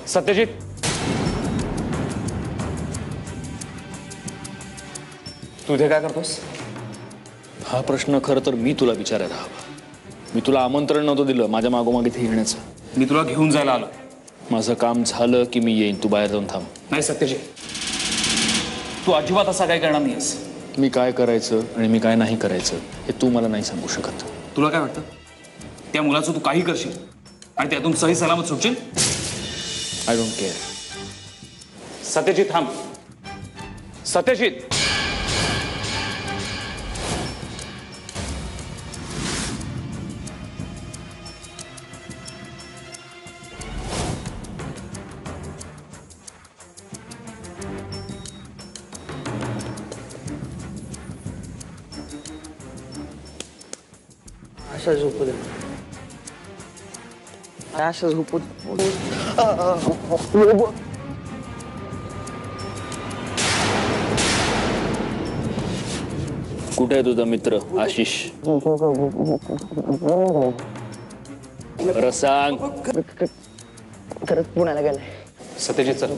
सत्यजित, तू इथे काय करतोस? हा प्रश्न खरं तर मी तुला विचारायला हवा. मी तुला आमंत्रण नव्हतं दिलं माझ्या मागोमाग इथे येण्याचं. मी तुला घेऊन जायला आलो. माझं काम झालं की मी येईन, तू बाहेर जाऊन थांब. नाही सत्यजित, तू अजिबात असा काय करणार नाहीस. मी काय करायचं आणि मी काय नाही करायचं हे तू मला नाही सांगू शकत. तुला काय वाटतं त्या मुलाचं तू काही करशील आणि त्यातून सही सलामत सुटशील? I don't care. सत्यजित थांब. सत्यजित, अशा झोपू दे. अशा झोपू दे. कुठे आहे तुझा मित्र आशिष? खरं सांग. खरंच पुण्याला गेलाय. सत्यजित चल.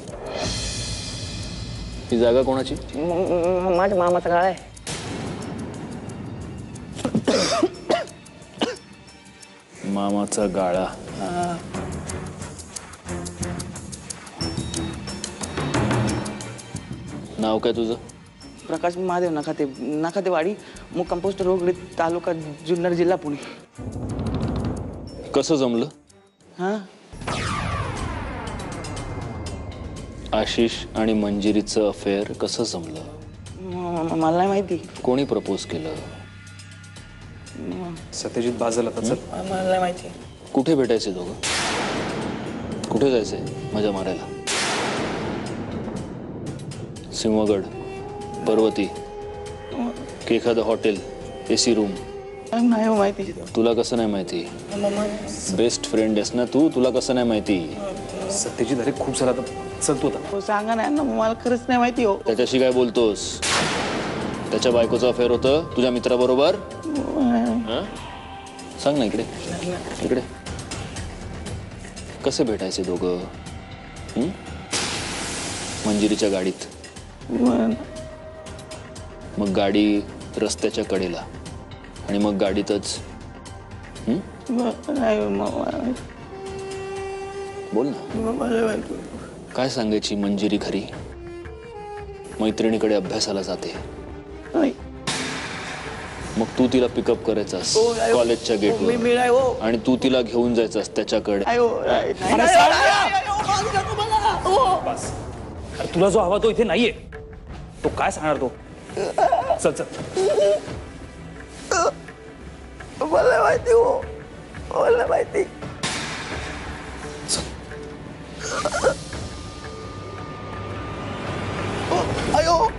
ही जागा कोणाची? माझ्या मामाचा गाळा आहे. मामाचा गाळा. नाव काय तुझं? प्रकाश महादेव नखातेवाडी, मुक्काम पोस्ट रोगडी, तालुका जुन्नर, जिल्हा पुणे. कसं जमलं? हा, आशिष आणि मंजिरीचं अफेअर कसं जमलं? मला नाही माहिती. कोणी प्रपोज केलं? सत्यजित बाजल आता चल. मला नाही माहिती. कुठे भेटायचे दोघं? कुठे जायचंय मजा मारायला? सिंहगड, पर्वती की एखादं हॉटेल, एसी रूम? नाही माहिती. तुला कसं नाही माहिती? बेस्ट फ्रेंड आहेस ना तू, तुला कसं नाही माहिती? सत्यजित अरे खूप सारा आता चल तू आता. हो, सांगा नाही ना, मला खरंच नाही माहिती. हो, त्याच्याशी काय बोलतोस? त्याच्या बायकोचं अफेअर होतं तुझ्या मित्राबरोबर? सांग ना. इकडे इकडे. कसे भेटायचे दोघं? मंजिरीच्या गाडीत. मग गाडी रस्त्याच्या कडेला आणि मग गाडीतच. बोल ना. काय सांगायची मंजिरी खरी? मैत्रिणीकडे अभ्यासाला जाते, मग तू तिला पिकअप करायचास कॉलेजच्या गेटवर आणि तू तिला घेऊन जायचास त्याच्याकडे. बस. अरे तुला जो हवा तो इथे नाहीये. तो काय सांगणार तो? चल चल. मला माहिती. हो, मला माहिती. अयो,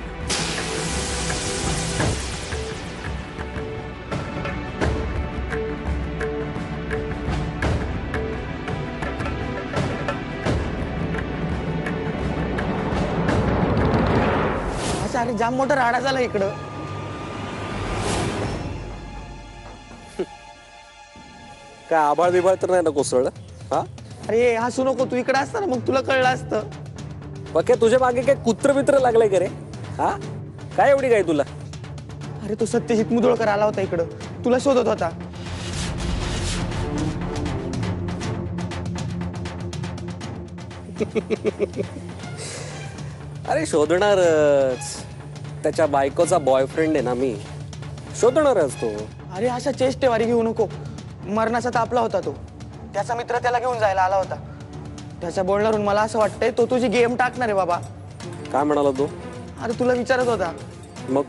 अरे जाम मोठा राडा झाला इकडं. काय आभाळ बिभाळ तर नाही ना कोसळलं? हा, अरे हसू नको. तू इकडे असता ना मग तुला कळलं असतं. बाकी तुझ्या मागे काय कुत्र बित्र लागलंय का रे? हा, काय एवढी काय तुला? अरे तो सत्यजित मुदोळकर आला होता इकडं, तुला शोधत होता. अरे शोधणारच. त्याच्या बायकोचा बॉयफ्रेंड आहे ना मी, शोधणारच तो. अरे अशा चेष्टेवारी घेऊ नको. मरणाचा तापला होता तो. त्याचा मित्र त्याला घेऊन जायला आला होता. त्याच्या बोलण्यावरून मला असं वाटतंय तो तुझी गेम टाकणार आहे बाबा. काय म्हणाला तो? अरे तुला विचारत होता. मग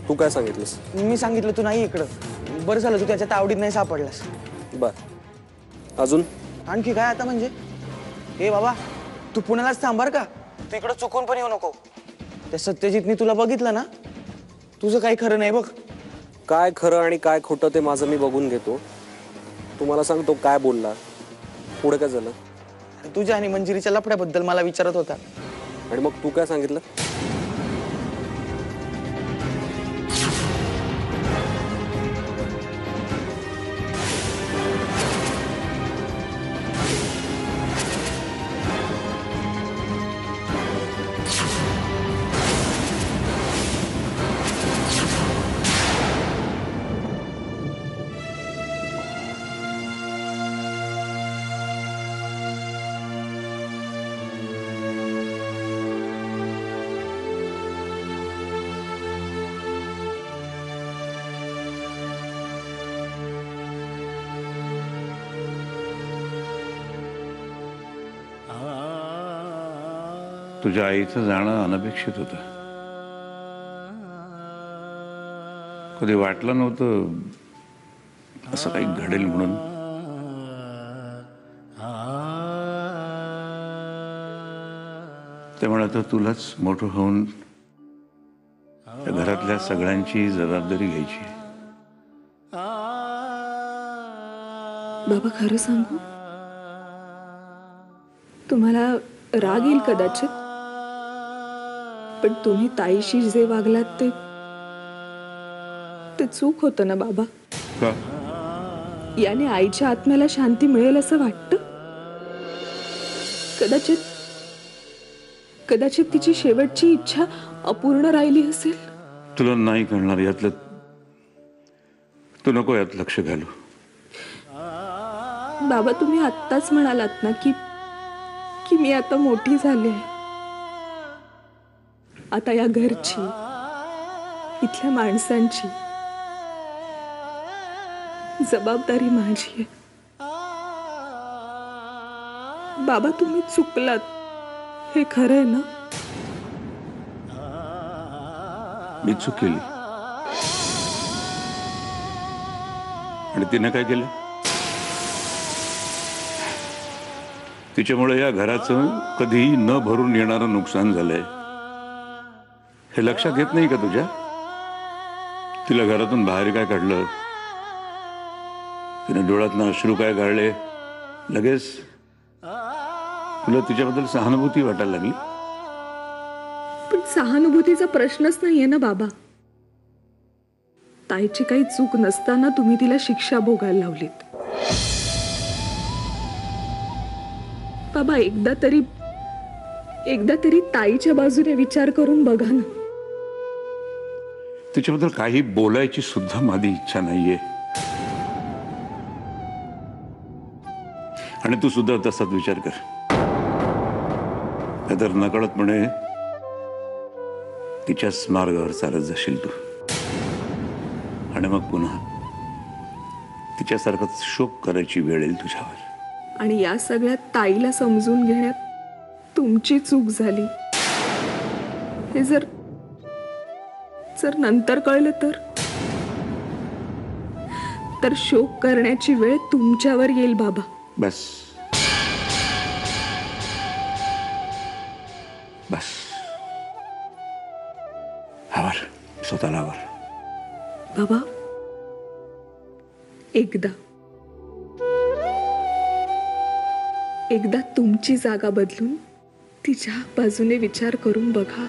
तू काय सांगितलंस? मी सांगितलं तू नाही इकडं. बरं झालं तू त्याच्या तावडीत नाही सापडलास. बर, अजून? आणखी काय आता म्हणजे? ए बाबा, तू पुण्यालाच थांब का. तू इकडं चुकून पण येऊ नको. त्या सत्यजितनी तुला बघितलं ना, तुझं काही खरं नाही बघ. काय खरं आणि काय खोटं ते माझं मी बघून घेतो. तुम्हाला सांगतो काय बोलला, पुढे काय झालं. तुझ्या आणि मंजिरीच्या लफड्याबद्दल मला विचारत होता. आणि मग तू काय सांगितलं? तुझ्या आईचं जाणं अनपेक्षित होतं. कधी वाटलं नव्हतं असं काही घडेल म्हणून. त्यामुळे आता तुलाच मोठं होऊन त्या घरातल्या सगळ्यांची जबाबदारी घ्यायची. बाबा खरं सांगू, तुम्हाला राग येईल कदाचित, पण तुम्ही ताईशी जे वागलात ते चूक होतं ना बाबा. का? याने आईच्या आत्म्याला शांती मिळेल असं वाटतं. कदाचित तिची शेवटची इच्छा अपूर्ण राहिली असेल. तुला नाही कळणार यातलं. तू नको यात लक्ष घालू. बाबा तुम्ही आत्ताच म्हणालात ना की मी आता मोठी झाले. आता या घरची, इथल्या माणसांची जबाबदारी माझी आहे. बाबा तुम्ही चुकलात हे खरं आहे ना. मी चूक केली आणि तिने काय केलं? तिच्यामुळे या घराचं कधीही न भरून येणारं नुकसान झालंय. हे लक्षात येत नाही का तुझ्या? तिला घरातून बाहेर काय काढलं, तिने डोळ्यातनं अश्रू काय गाळले, लगेच तुला तिच्याबद्दल सहानुभूती वाटायला लागली. पण सहानुभूतीचा प्रश्नच नाहीये ना बाबा. ताईची काही चूक नसताना तुम्ही तिला शिक्षा भोगायला लावलीत. बाबा एकदा तरी ताईच्या बाजूने विचार करून बघा ना. तिच्याबद्दल काही बोलायची सुद्धा माझी इच्छा नाहीये. आणि तू सुद्धा तसाच विचार कर, नाहीतर नकळतपणे तिच्याच मार्गावर चालत जाशील तू. आणि मग पुन्हा तिच्यासारखाच शोक करायची वेळ येईल तुझ्यावर. आणि या सगळ्यात ताईला समजून घेण्यात तुमची चूक झाली हे जर नंतर कळलं तर शोक करण्याची वेळ तुमच्यावर येईल बाबा. बस बस, आवर स्वतःला आवर. बाबा एकदा तुमची जागा बदलून तिच्या बाजूने विचार करून बघा.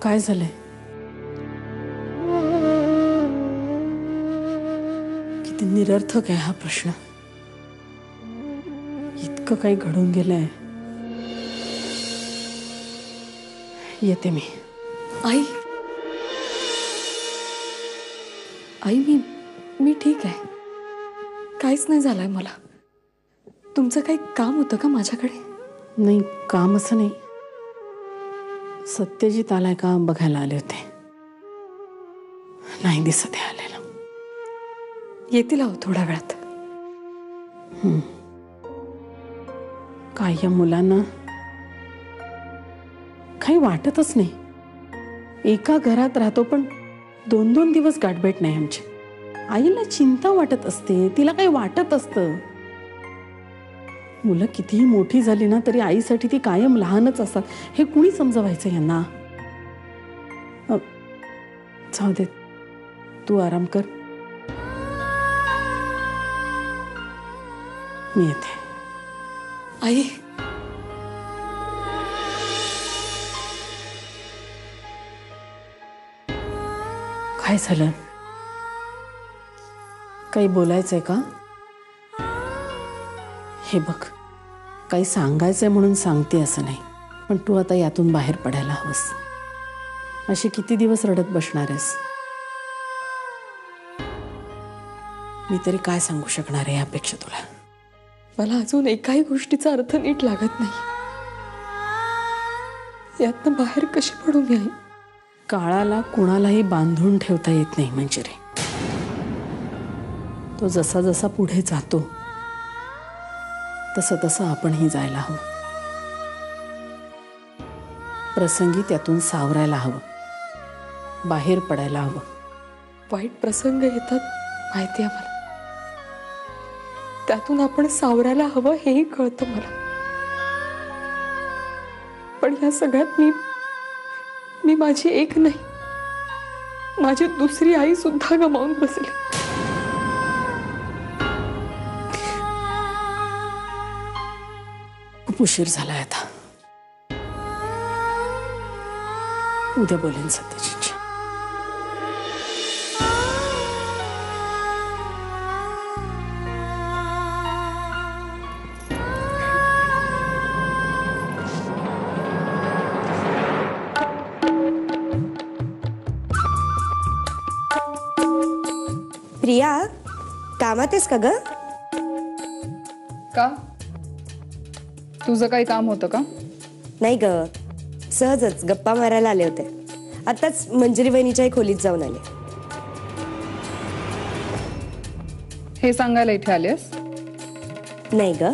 काय झालंय? किती निरर्थक आहे हा प्रश्न. इतकं काही घडून गेलंय. येते मी. आई मी ठीक आहे. काहीच नाही झालंय मला. तुमचं काही काम होतं का माझ्याकडे? नाही, काम असं नाही. सत्यजित आलाय का बघायला आले होते. नाही दिसत आहे आलेला. येतील अहो थोड्या वेळात. काय या मुलांना काही वाटतच नाही. एका घरात राहतो पण 2-2 दिवस गाठभेट नाही आमची. आईला चिंता वाटत असते, तिला काही वाटत असतं. मुलं कितीही मोठी झाली ना तरी आईसाठी ती कायम लहानच असतात. हे कुणी समजवायचं यांना? जाऊ दे, तू आराम कर, मी येते. आई काय झालं? काही बोलायचंय का? हे बघ, काही सांगायचंय म्हणून सांगते असं नाही, पण तू आता यातून बाहेर पडायला हवंस. अशी किती दिवस रडत बसणार आहेस? मी तरी काय सांगू शकणार आहे यापेक्षा तुला. मला अजून एकाही गोष्टीचा अर्थ नीट लागत नाही. यातनं बाहेर कशी पडू मी? काळाला कुणालाही बांधून ठेवता येत नाही मंजिरी. तो जसा जसा पुढे जातो तसं तसं आपणही जायला हवं. प्रसंगी त्यातून सावरायला हवं, बाहेर पडायला हवं. वाईट प्रसंग येतात माहिती आहे मला, त्यातून आपण सावरायला हवं हेही कळतं मला. पण या सगळ्यात मी माझी एक नाही, माझी दुसरी आई सुद्धा गमावून बसली. खूप उशीर झालाय आता. उद्या बोलेन सत्यजीतची. प्रिया, कामात आहेस का ग? का? तुझं काही काम होतं का? नाही ग, सहजच गप्पा मारायला आले होते. आताच मंजिरी वहिनीच्याही खोलीत जाऊन आले. हे सांगायला इथे आलेस? नाही ग,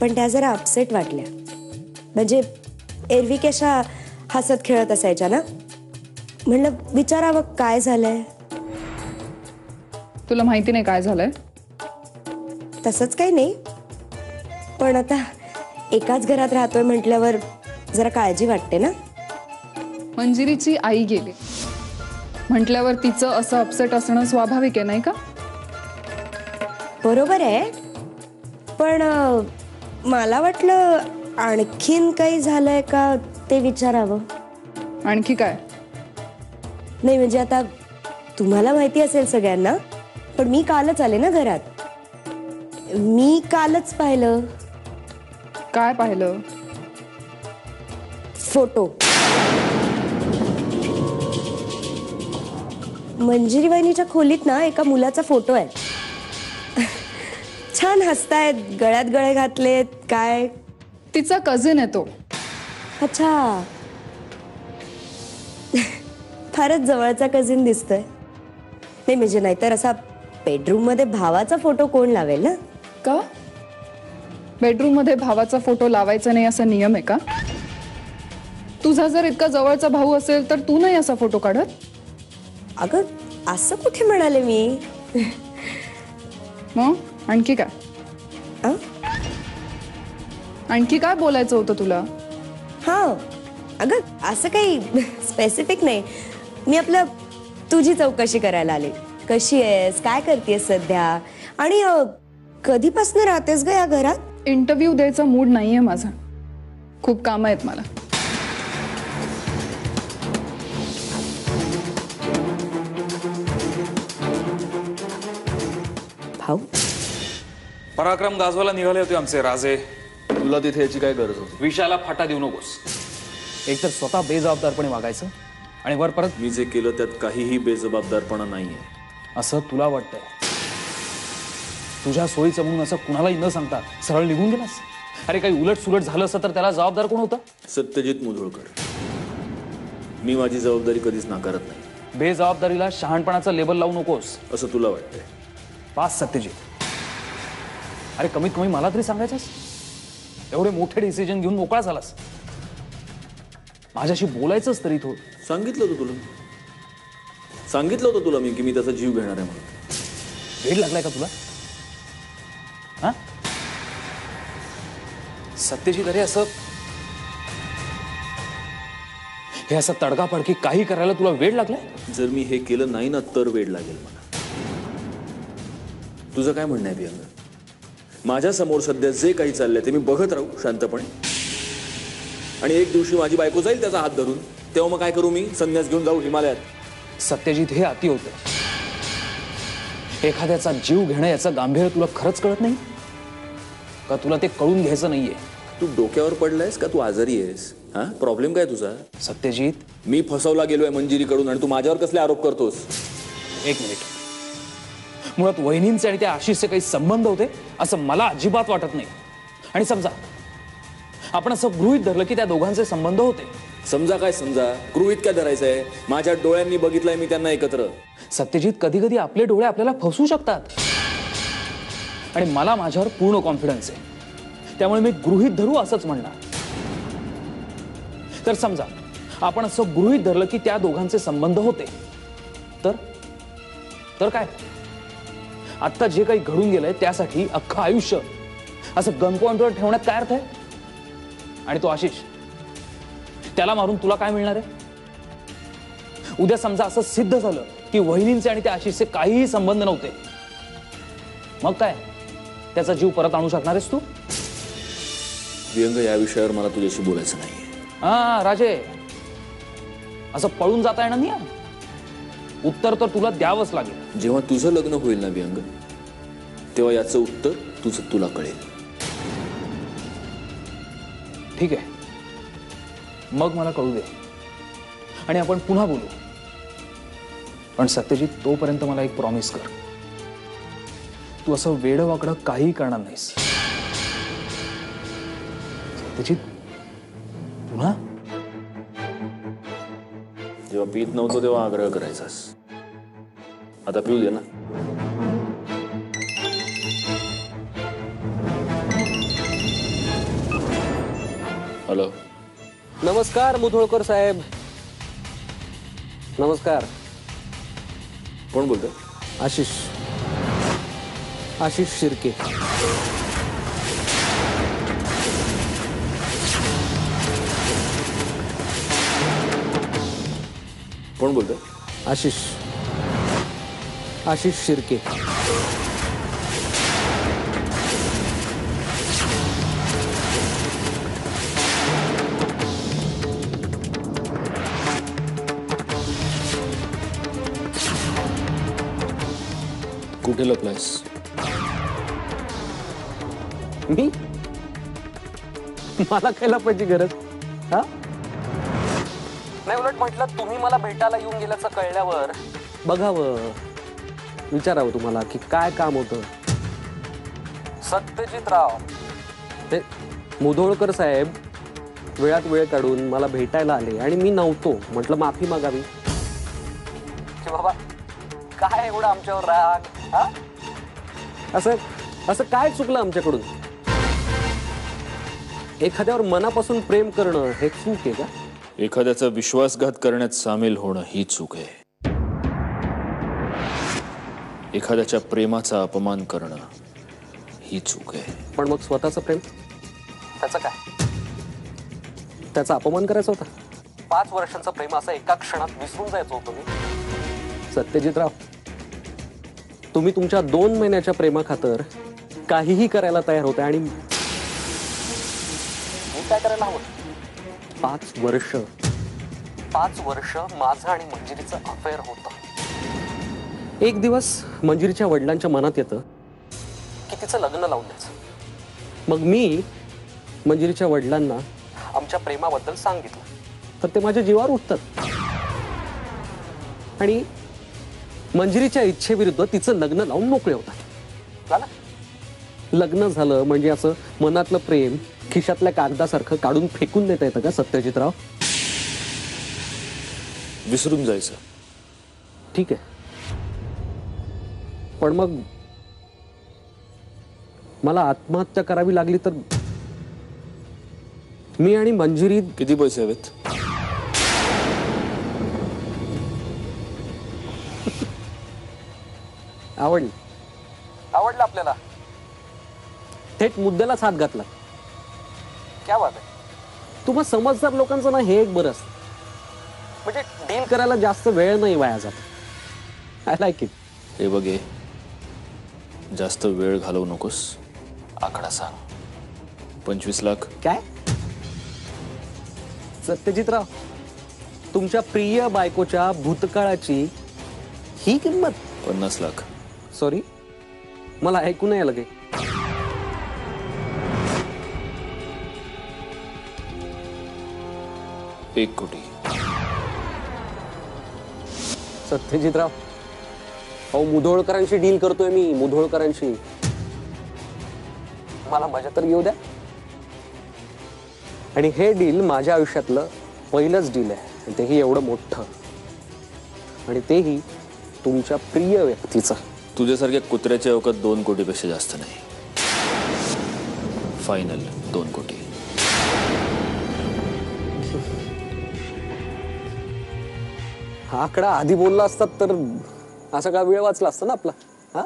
पण त्या जरा अपसेट वाटल्या. म्हणजे एरवी कशा हसत खेळत असायच्या ना, म्हणलं विचारावं काय झालंय. तुला माहिती नाही काय झालंय? तसंच काही नाही, पण आता एकाच घरात राहतोय म्हटल्यावर जरा काळजी वाटते ना. मंजिरीची आई गेली म्हटल्यावर तिचं असं अपसेट असणं स्वाभाविक आहे नाही का? बरोबर आहे, पण मला वाटलं आणखीन काही झालंय का ते विचारावं. आणखी काय? नाही म्हणजे आता तुम्हाला माहिती असेल सगळ्यांना, पण मी कालच आले ना घरात. मी कालच पाहिलं. काय पाहिलं? फोटो. मंजिरी वहिनीच्या खोलीत ना एका मुलाचा फोटो आहे. छान हसतायत, गळ्यात गळे घातलेत. काय? तिचा कझिन आहे तो. अच्छा, फारच जवळचा कझिन दिसतोय. नाही म्हणजे नाहीतर असा बेडरूम मध्ये भावाचा फोटो कोण लावेल ना? का? बेडरूम मध्ये भावाचा फोटो लावायचा नाही असा नियम आहे का? तुझा जर इतका जवळचा भाऊ असेल तर तू नाही असा फोटो काढत? अगं असं कुठे म्हणाले मी. मग आणखी काय? आ? आणखी काय बोलायचं होतं तुला? हा अगं असं काही स्पेसिफिक नाही. मी आपलं तुझी चौकशी करायला आले. कशी आहेस, काय करतेस सध्या, आणि कधीपासून राहतेस ग या घरात? इंटरव्ह्यू द्यायचा मूड नाहीये माझा. खूप कामं आहेत मला. भाऊ, पराक्रम गाजवायला निघाले होते आमचे राजे. तुला तिथे याची काय गरज होती? विषयाला फाटा देऊ नकोस. एकतर स्वतः बेजबाबदारपणे वागायचं आणि वर परत मी जे केलं त्यात काहीही बेजबाबदारपणा नाहीये असं तुला वाटतंय. तुझ्या सोयीचं म्हणून असं कुणालाही न सांगता सरळ निघून गेलास. अरे काही उलट सुलट झालं असतं तर त्याला जबाबदार कोण होतं? सत्यजित मुधोळकर. मी माझी जबाबदारी कधीच नाकारत नाही. बेजबाबदारीला शहाणपणाचं लेबल लावू नकोस असं तुला वाटतंय? पास सत्यजित. अरे कमीत कमी मला तरी सांगायचंस. एवढे मोठे डिसिजन घेऊन मोकळा झालास. माझ्याशी बोलायचंच तरी थोडं. सांगितलं होतं तुला मी की मी त्याचा जीव घेणार आहे म्हणून. वेळ लागलाय का तुला? हा सत्यजित, अरे असं हे असं तडकाफडकी काही करायला तुला वेळ लागलाय? जर मी हे केलं नाही ना तर वेळ लागेल मला. तुझं काय म्हणणं आहे प्रियंका? माझ्या समोर सध्या जे काही चाललंय ते मी बघत राहू शांतपणे, आणि एक दिवशी माझी बायको जाईल त्याचा हात धरून, तेव्हा मग काय करू? मी संन्यास घेऊन जाऊ हिमालयात? सत्यजित, हे अति होतं. एखाद्याचा जीव घेणं याचं गांभीर्य तुला खरंच कळत नाही. का तुला ते कळून घ्यायचं नाहीये? तू डोक्यावर पडलायस का तू आजारी आहेस? हा, प्रॉब्लेम काय तुझा? सत्यजित, मी फसवला गेलोय मंजिरीकडून आणि तू माझ्यावर कसले आरोप करतोस? एक मिनिट. मुळात वहिनींचे आणि त्या आशिषचे काही संबंध होते असं मला अजिबात वाटत नाही. आणि समजा आपण असं गृहीत धरलं की त्या दोघांचे संबंध होते. समजा काय समजा, गृहीत काय धरायचंय? माझ्या डोळ्यांनी बघितलंय मी त्यांना एकत्र. सत्यजित, कधी कधी आपले डोळे आपल्याला फसवू शकतात आणि मला माझ्यावर पूर्ण कॉन्फिडन्स आहे. त्यामुळे मी गृहीत धरू असंच म्हणणार. तर समजा आपण असं गृहीत धरलं की त्या दोघांचे संबंध होते, तर काय? आता जे काही घडून गेलंय त्यासाठी अख्खं आयुष्य असं गन पॉइंटवर ठेवण्यात काय अर्थ आहे? आणि तो आशिष, त्याला मारून तुला काय मिळणार आहे? उद्या समजा असं सिद्ध झालं की वहिनींचे आणि त्या आशिषचे काहीही संबंध नव्हते, मग काय? त्याचा जीव परत आणू शकणार आहेस तू? विहंग, या विषयावर मला तुझ्याशी बोलायचं नाहीये. हा राजे, असं पळून जाता येणार नाही. उत्तर तर तुला द्यावंच लागेल. जेव्हा तुझं लग्न होईल ना विहंग, तेव्हा याचं उत्तर तुझं तुला कळेल. ठीक आहे, मग मला कळू दे आणि आपण पुन्हा बोलू. पण सत्यजित, तोपर्यंत मला एक प्रॉमिस कर, तू असं वेडवाकडं काही करणार नाहीस. सत्यजित, पुन्हा? जेव्हा पीत नव्हतो तेव्हा आग्रह करायचास, आता पिऊ दे ना. हॅलो. नमस्कार मुधोळकर साहेब. नमस्कार. कोण बोलतोय? आशिष शिर्के. कोण बोलतोय? आशिष शिर्के. कुठे लपलायस? मी? मला काय लपायची गरज? हा, नाही, उलट म्हटलं तुम्ही मला भेटायला येऊन गेल्याचं कळल्यावर बघावं, विचारावं तुम्हाला की काय काम होतं. सत्यजितराव, ते मुधोळकर साहेब वेळात वेळ काढून मला भेटायला आले आणि मी नव्हतो. म्हटलं माफी मागावी की बाबा काय एवढं आमच्यावर राग. हा, असं काय चुकलं आमच्याकडून? एखाद्यावर मनापासून प्रेम करणं हे चूक आहे का? एखाद्याचा विश्वासघात करण्यात सामील होणं ही चूक आहे. एखाद्याच्या प्रेमाचा अपमान करणं ही चूक आहे. पण मग स्वतःचं प्रेम, त्याचं काय? त्याचा अपमान करायचा होता? 5 वर्षांचं प्रेम असं एका क्षणात विसरून जायचं होतं मी? सत्यजितराव, तुम्ही तुमच्या 2 महिन्याच्या प्रेमाखातर काहीही करायला तयार होते आणि मी काय करायला हवं? 5 वर्ष माझं आणि मंजिरीचं अफेअर होतं. एक दिवस मंजिरीच्या वडिलांच्या मनात येतं की तिचं लग्न लावून द्यायचं. मग मी मंजिरीच्या वडिलांना आमच्या प्रेमाबद्दल सांगितलं तर ते माझ्या जीवावर उठतात आणि मंजिरीच्या इच्छेविरुद्ध तिचं लग्न लावून मोकळे होतात. झालं? लग्न झालं म्हणजे असं मनातलं प्रेम खिशातल्या कागदासारखं काढून फेकून देता येतं का सत्यजितराव? विसरून जायचं. ठीक आहे, पण मग मला आत्महत्या करावी लागली तर मी आणि मंजिरी. किती पैसे हवेत? आवडलं आपल्याला. थेट मुद्द्यालाच हात घातला. क्या बात आहे. तुम्हा समजदार लोकांचं ना हे एक बरं असतं, म्हणजे डील करायला जास्त वेळ नाही वाया जात. I like it. हे बघे, जास्त वेळ घालवू नकोस. आकडा सांग. 25 लाख. काय सत्यजितराव, तुमच्या प्रिय बायकोच्या भूतकाळाची ही किंमत? 50 लाख. सॉरी, मला ऐकू नाही आलं काही. 1 कोटी. सत्यजितराव, अहो मुधोळकरांशी डील करतोय मी, मुधोळकरांशी. मला मजा तर घेऊ द्या. आणि हे डील माझ्या आयुष्यातलं पहिलंच डील आहे, आणि तेही एवढं मोठं, आणि तेही तुमच्या प्रिय व्यक्तीचं. तुझ्यासारख्या कुत्र्याच्या अवकात 2 कोटीपेक्षा जास्त नाही. फायनल 2 कोटी. हा आकडा आधी बोलला असतात तर असा का वेळ वाचला असता ना आपला. हा,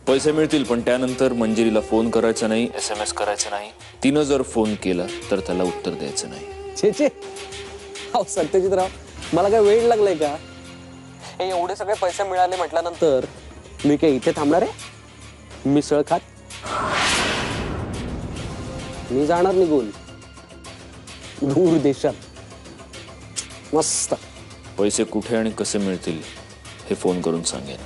पैसे मिळतील, पण त्यानंतर मंजिरीला फोन करायचा नाही, SMS करायचा नाही. तिनं जर फोन केला तर त्याला उत्तर द्यायचं नाही. छे छे, अहो सत्यजितराव, मला काय वेळ लागलाय का? हे एवढे सगळे पैसे मिळाले म्हटल्यानंतर मी काय इथे थांबणार आहे मिसळ खात? मी जाणार निघून दूर देशात. मस्त. पैसे कुठे आणि कसे मिळतील हे फोन करून सांगेन.